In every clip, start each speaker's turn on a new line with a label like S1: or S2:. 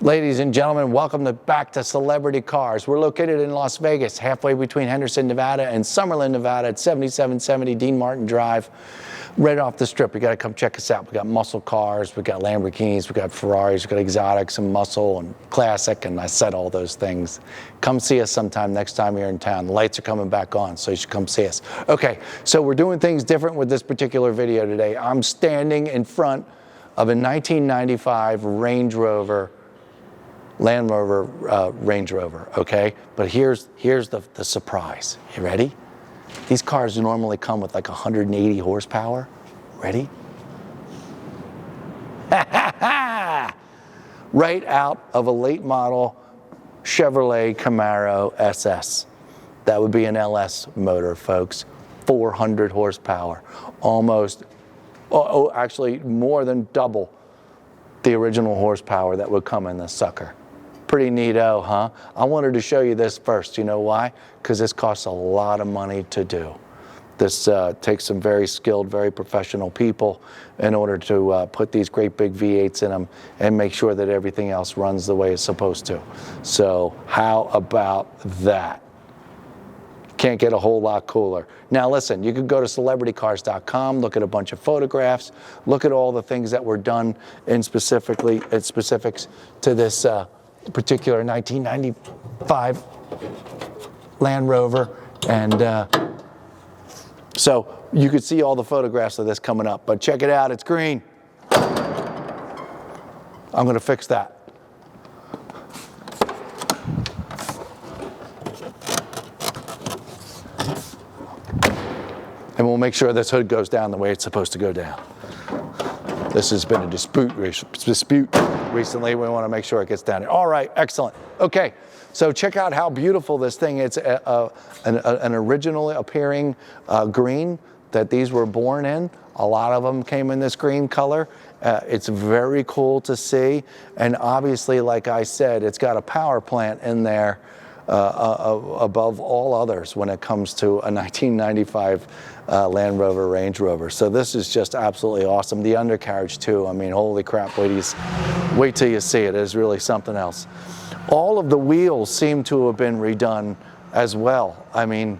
S1: Ladies and gentlemen, welcome back to Celebrity Cars. We're located in Las Vegas, halfway between Henderson, Nevada and Summerlin, Nevada at 7770 Dean Martin Drive, right off the strip. You got to come check us out. We got muscle cars, we got Lamborghinis, we got Ferraris, we got exotics and muscle and classic, and I said all those things. Come see us sometime next time you're in town. The lights are coming back on, so you should come see us. Okay, so we're doing things different with this particular video today. I'm standing in front of a 1995 Land Rover Range Rover, okay? But here's the surprise. You ready? These cars normally come with like 180 horsepower. Ready? Right out of a late model Chevrolet Camaro SS. That would be an LS motor, folks. 400 horsepower. Almost, actually more than double the original horsepower that would come in this sucker. Pretty neato, huh? I wanted to show you this first. You know why? Because this costs a lot of money to do. This takes some very skilled, very professional people in order to put these great big V8s in them and make sure that everything else runs the way it's supposed to. So how about that? Can't get a whole lot cooler. Now listen, you could go to celebritycars.com, look at a bunch of photographs, look at all the things that were done in specifics to this particular 1995 Land Rover, and so you could see all the photographs of this coming up. But check it out, it's green. I'm gonna fix that. And we'll make sure this hood goes down the way it's supposed to go down. This has been a dispute recently. We want to make sure it gets down here. All right, excellent. Okay, so check out how beautiful this thing is. An originally appearing green that these were born in. A lot of them came in this green color. It's very cool to see. And obviously, like I said, it's got a power plant in there above all others when it comes to a 1995 Land Rover Range Rover. So this is just absolutely awesome. The undercarriage too, I mean, holy crap, wait till you see it. It's really something else. All of the wheels seem to have been redone as well. I mean,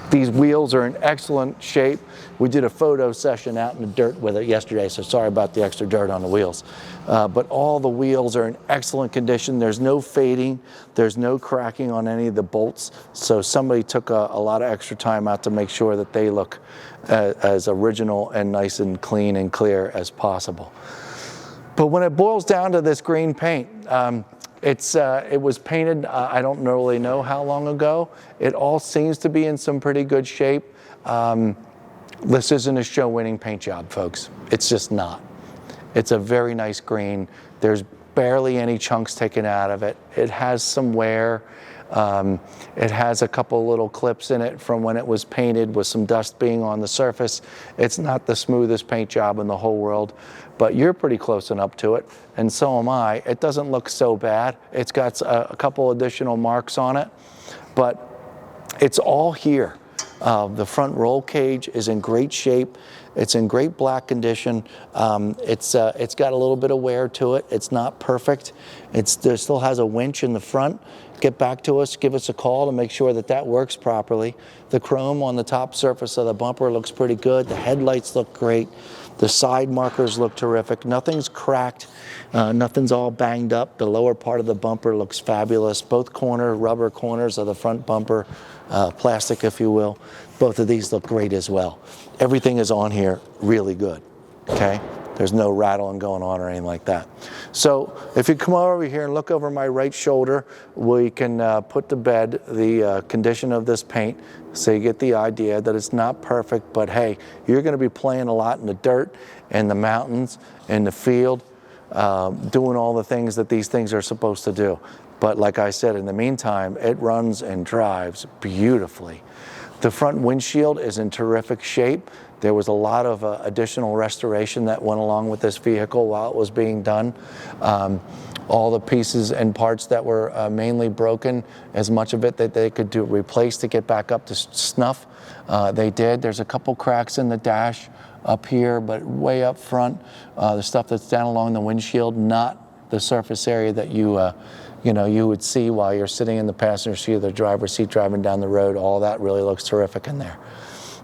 S1: these wheels are in excellent shape. We did a photo session out in the dirt with it yesterday, so sorry about the extra dirt on the wheels. But all the wheels are in excellent condition. There's no fading. There's no cracking on any of the bolts. So somebody took a lot of extra time out to make sure that they look as original and nice and clean and clear as possible. But when it boils down to this green paint, it was painted, I don't really know how long ago. It all seems to be in some pretty good shape. This isn't a show-winning paint job, folks. It's just not. It's a very nice green. There's barely any chunks taken out of it. It has some wear. It has a couple little clips in it from when it was painted with some dust being on the surface. It's not the smoothest paint job in the whole world, but you're pretty close enough to it, and so am I. It doesn't look so bad. It's got a couple additional marks on it, but it's all here. The front roll cage is in great shape. It's in great black condition. It's got a little bit of wear to it. It's not perfect. There still has a winch in the front. Get back to us, give us a call to make sure that that works properly. The chrome on the top surface of the bumper looks pretty good. The headlights look great. The side markers look terrific. Nothing's cracked. Nothing's all banged up. The lower part of the bumper looks fabulous. Both rubber corners of the front bumper, plastic if you will, both of these look great as well. Everything is on here really good, okay? There's no rattling going on or anything like that. So if you come over here and look over my right shoulder, we can put to bed the condition of this paint, so you get the idea that it's not perfect, but hey, you're gonna be playing a lot in the dirt, in the mountains, in the field, doing all the things that these things are supposed to do. But like I said, in the meantime, it runs and drives beautifully. The front windshield is in terrific shape. There was a lot of additional restoration that went along with this vehicle while it was being done. All the pieces and parts that were mainly broken, as much of it that they could replace to get back up to snuff, they did. There's a couple cracks in the dash up here, but way up front, the stuff that's down along the windshield, not the surface area that you would see while you're sitting in the passenger seat of the driver's seat driving down the road. All that really looks terrific in there.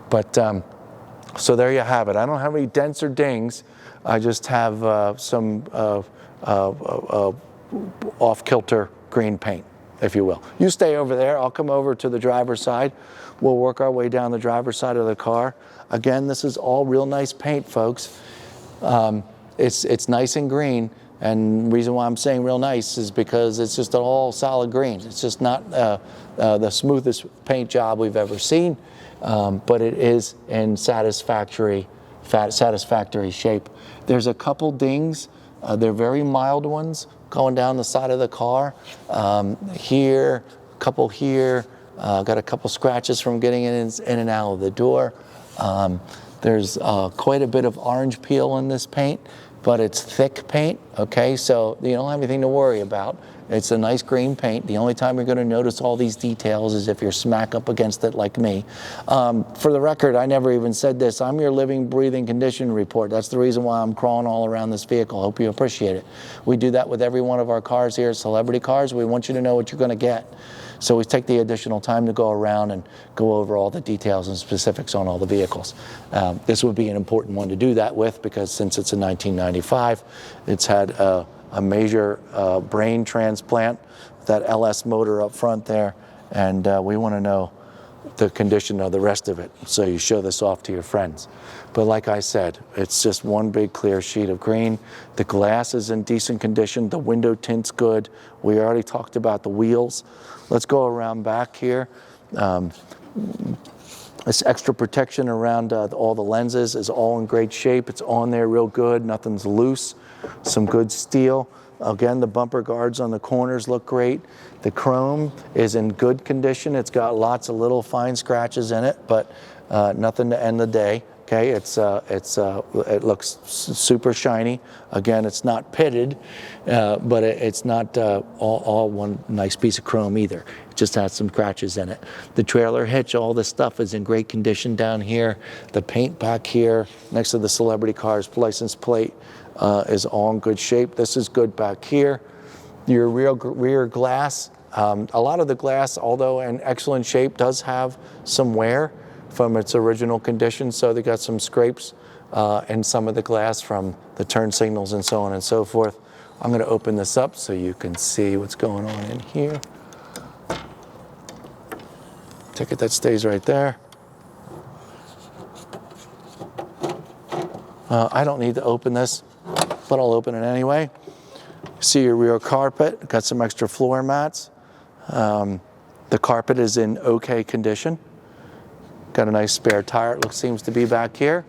S1: But so there you have it. I don't have any dents or dings. I just have some off-kilter green paint, if you will. You stay over there. I'll come over to the driver's side. We'll work our way down the driver's side of the car. Again, this is all real nice paint, folks. It's nice and green, and the reason why I'm saying real nice is because it's just all solid green. It's just not the smoothest paint job we've ever seen, but it is in satisfactory shape. There's a couple dings. They're very mild ones going down the side of the car. Here, a couple here. Got a couple scratches from getting in and out of the door. There's quite a bit of orange peel in this paint, but it's thick paint, okay? So you don't have anything to worry about. It's a nice green paint. The only time you're gonna notice all these details is if you're smack up against it like me. For the record, I never even said this. I'm your living, breathing condition report. That's the reason why I'm crawling all around this vehicle. Hope you appreciate it. We do that with every one of our cars here, Celebrity Cars. We want you to know what you're gonna get. So we take the additional time to go around and go over all the details and specifics on all the vehicles. This would be an important one to do that with because since it's a 1995, it's had a major brain transplant, that LS motor up front there, and we want to know the condition of the rest of it. So you show this off to your friends. But like I said, it's just one big clear sheet of green. The glass is in decent condition. The window tint's good. We already talked about the wheels. Let's go around back here. This extra protection around all the lenses is all in great shape. It's on there real good. Nothing's loose. Some good steel. Again, the bumper guards on the corners look great. The chrome is in good condition. It's got lots of little fine scratches in it, but nothing to end the day. Okay, it looks super shiny. Again, it's not pitted, but it's not all one nice piece of chrome either. It just has some scratches in it. The trailer hitch, all this stuff is in great condition down here. The paint back here next to the Celebrity Cars license plate is all in good shape. This is good back here. Your rear glass, a lot of the glass, although in excellent shape, does have some wear from its original condition, so they got some scrapes in some of the glass from the turn signals and so on and so forth. I'm going to open this up so you can see what's going on in here. Ticket that stays right there. I don't need to open this, but I'll open it anyway. See your rear carpet, got some extra floor mats. The carpet is in okay condition. Got a nice spare tire, it seems to be back here.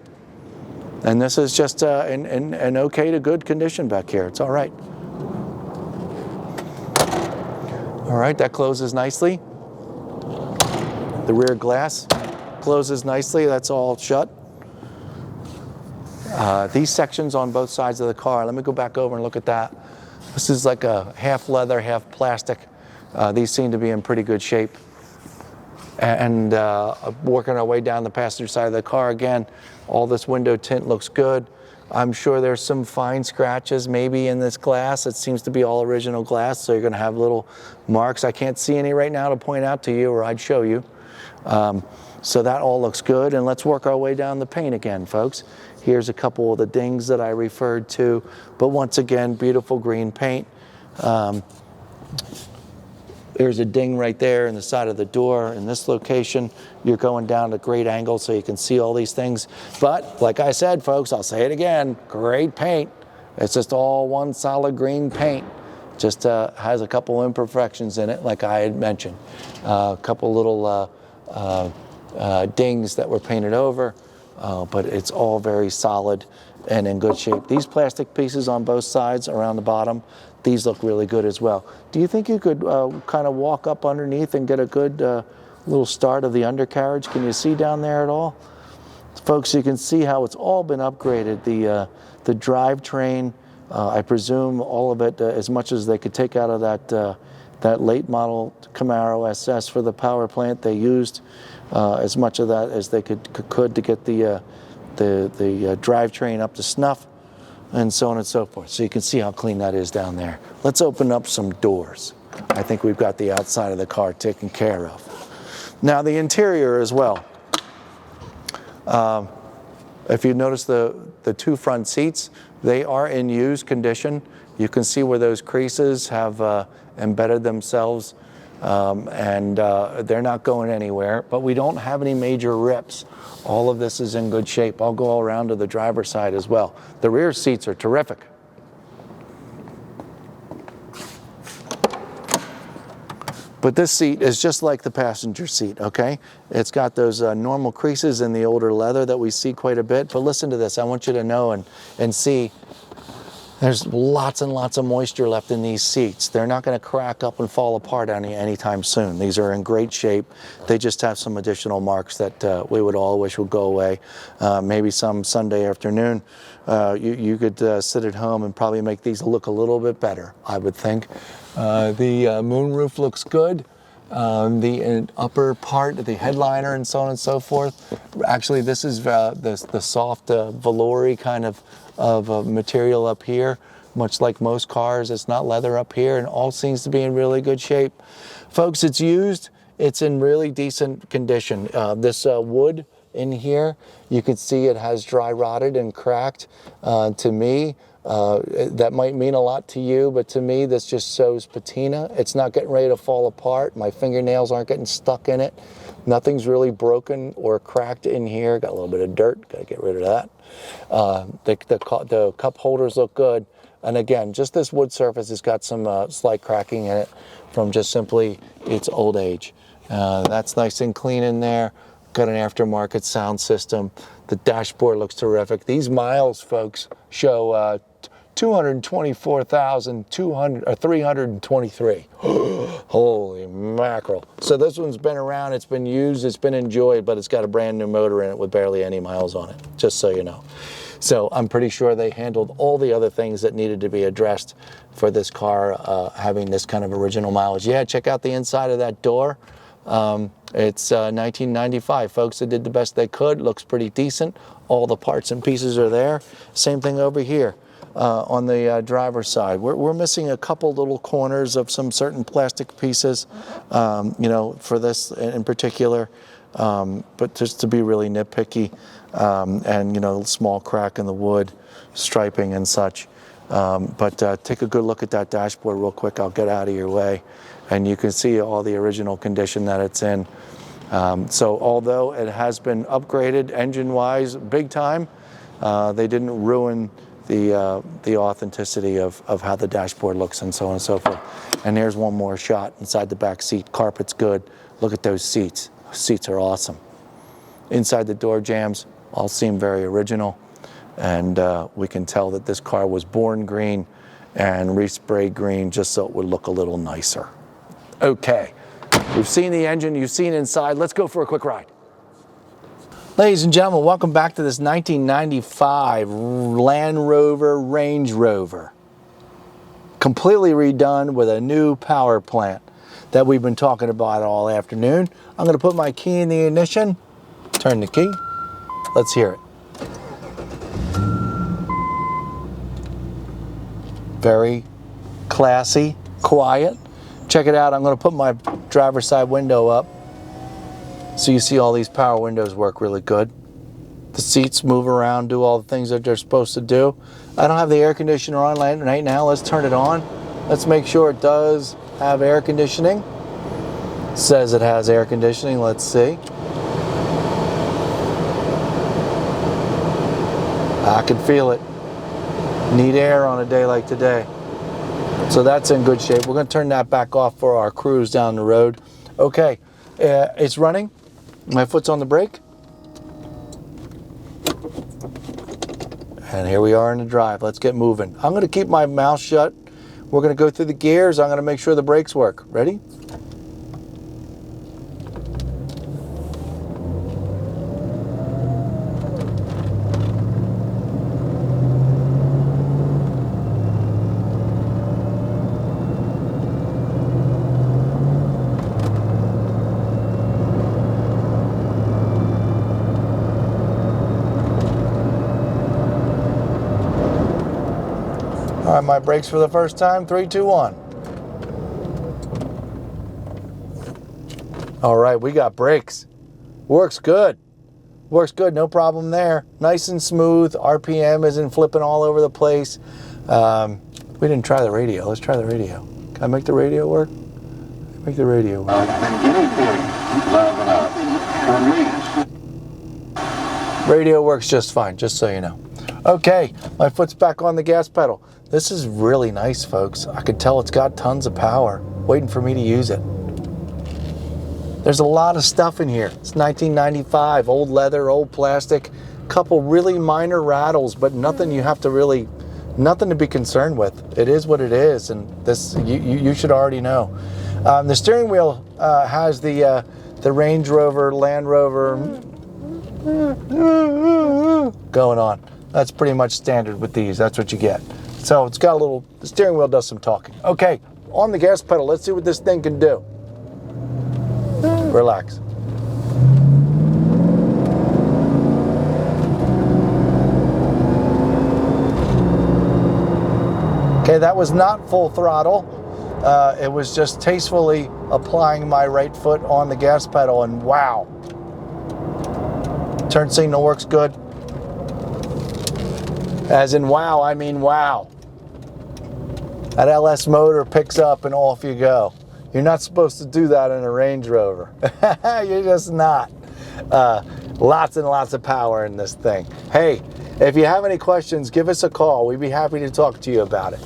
S1: And this is just in okay to good condition back here. It's all right. All right, that closes nicely. The rear glass closes nicely, that's all shut. These sections on both sides of the car, let me go back over and look at that. This is like a half leather, half plastic. These seem to be in pretty good shape. And working our way down the passenger side of the car again, all this window tint looks good. I'm sure there's some fine scratches maybe in this glass. It seems to be all original glass, so you're going to have little marks. I can't see any right now to point out to you, or I'd show you. So that all looks good, and let's work our way down the paint again, folks. Here's a couple of the dings that I referred to, but once again, beautiful green paint. There's a ding right there in the side of the door. In this location, you're going down at a great angle so you can see all these things. But like I said, folks, I'll say it again, great paint. It's just all one solid green paint. Just has a couple imperfections in it, like I had mentioned. A couple little dings that were painted over, but it's all very solid and in good shape. These plastic pieces on both sides around the bottom, these look really good as well. Do you think you could kind of walk up underneath and get a good little start of the undercarriage? Can you see down there at all? Folks, you can see how it's all been upgraded. The drivetrain, I presume all of it, as much as they could take out of that late model Camaro SS for the power plant, they used as much of that as they could to get the drivetrain up to snuff. and so on and so forth. So you can see how clean that is down there. Let's open up some doors. I think we've got the outside of the car taken care of. Now the interior as well. If you notice the two front seats, they are in used condition. You can see where those creases have embedded themselves, and they're not going anywhere, but we don't have any major rips. All of this is in good shape. I'll go all around to the driver's side as well. The rear seats are terrific. But this seat is just like the passenger seat, okay? It's got those normal creases in the older leather that we see quite a bit. But listen to this. I want you to know and see there's lots and lots of moisture left in these seats. They're not going to crack up and fall apart anytime soon. These are in great shape. They just have some additional marks that we would all wish would go away. Maybe some Sunday afternoon, you could sit at home and probably make these look a little bit better, I would think. The moonroof looks good. The upper part, the headliner and so on and so forth. Actually, this is the soft velour-y kind of material up here. Much like most cars, it's not leather up here, and all seems to be in really good shape. Folks, it's used. It's in really decent condition. This wood in here, you can see it has dry rotted and cracked. To me, that might mean a lot to you, but to me this just shows patina. It's not getting ready to fall apart. My fingernails aren't getting stuck in it. Nothing's really broken or cracked in here. Got a little bit of dirt, gotta get rid of that. The cup holders look good, and again, just this wood surface has got some slight cracking in it from just simply its old age. That's nice and clean in there. Got an aftermarket sound system. The dashboard looks terrific. These miles, folks, show 224,323. Holy mackerel. So this one's been around, it's been used, it's been enjoyed, but it's got a brand new motor in it with barely any miles on it, just so you know. So I'm pretty sure they handled all the other things that needed to be addressed for this car having this kind of original mileage. Yeah, check out the inside of that door. It's 1995, folks. They did the best they could. Looks pretty decent. All the parts and pieces are there. Same thing over here on the driver's side. We're missing a couple little corners of some certain plastic pieces, you know, for this in particular. But just to be really nitpicky, and you know, small crack in the wood, striping and such. But take a good look at that dashboard real quick. I'll get out of your way. And you can see all the original condition that it's in. So although it has been upgraded engine-wise big time, they didn't ruin the authenticity of how the dashboard looks and so on and so forth. And here's one more shot inside the back seat. Carpet's good. Look at those seats. Seats are awesome. Inside the door jambs all seem very original. And we can tell that this car was born green and resprayed green just so it would look a little nicer. Okay, we've seen the engine, you've seen inside. Let's go for a quick ride. Ladies and gentlemen, welcome back to this 1995 Land Rover Range Rover. Completely redone with a new power plant that we've been talking about all afternoon. I'm going to put my key in the ignition, turn the key, let's hear it. Very classy, quiet. Check it out, I'm going to put my driver's side window up so you see all these power windows work really good. The seats move around, do all the things that they're supposed to do. I don't have the air conditioner on right now. Let's turn it on. Let's make sure it does have air conditioning. It says it has air conditioning. Let's see. I can feel it. Need air on a day like today. So that's in good shape. We're going to turn that back off for our cruise down the road. Okay, it's running. My foot's on the brake. And here we are in the drive. Let's get moving. I'm going to keep my mouth shut. We're going to go through the gears. I'm going to make sure the brakes work. Ready? All right, my brakes for the first time. 3, 2, 1. All right, we got brakes. Works good. Works good, no problem there. Nice and smooth. RPM isn't flipping all over the place. We didn't try the radio. Let's try the radio. Can I make the radio work? Make the radio work. Radio works just fine, just so you know. Okay, my foot's back on the gas pedal. This is really nice, folks. I can tell it's got tons of power, waiting for me to use it. There's a lot of stuff in here. It's 1995, old leather, old plastic, couple really minor rattles, but nothing you have to really, nothing to be concerned with. It is what it is, and this you should already know. The steering wheel has the Range Rover, Land Rover going on. That's pretty much standard with these. That's what you get. So it's got a little, the steering wheel does some talking. Okay, on the gas pedal, let's see what this thing can do. Relax. Okay, that was not full throttle. It was just tastefully applying my right foot on the gas pedal, and wow. Turn signal works good. As in wow, I mean wow. That LS motor picks up and off you go. You're not supposed to do that in a Range Rover. You're just not. Lots and lots of power in this thing. Hey, if you have any questions, give us a call. We'd be happy to talk to you about it.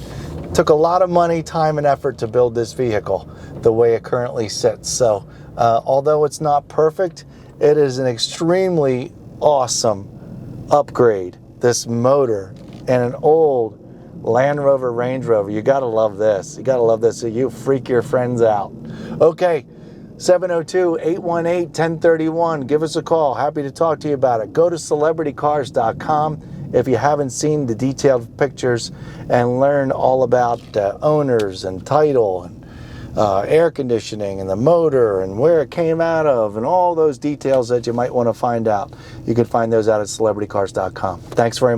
S1: Took a lot of money, time, and effort to build this vehicle the way it currently sits. So although it's not perfect, it is an extremely awesome upgrade. This motor and an old Land Rover, Range Rover. You gotta love this. You gotta love this, so you freak your friends out. Okay, 702-818-1031. Give us a call. Happy to talk to you about it. Go to celebritycars.com if you haven't seen the detailed pictures, and learn all about owners and title and air conditioning and the motor and where it came out of and all those details that you might want to find out. You can find those out at celebritycars.com. Thanks very much.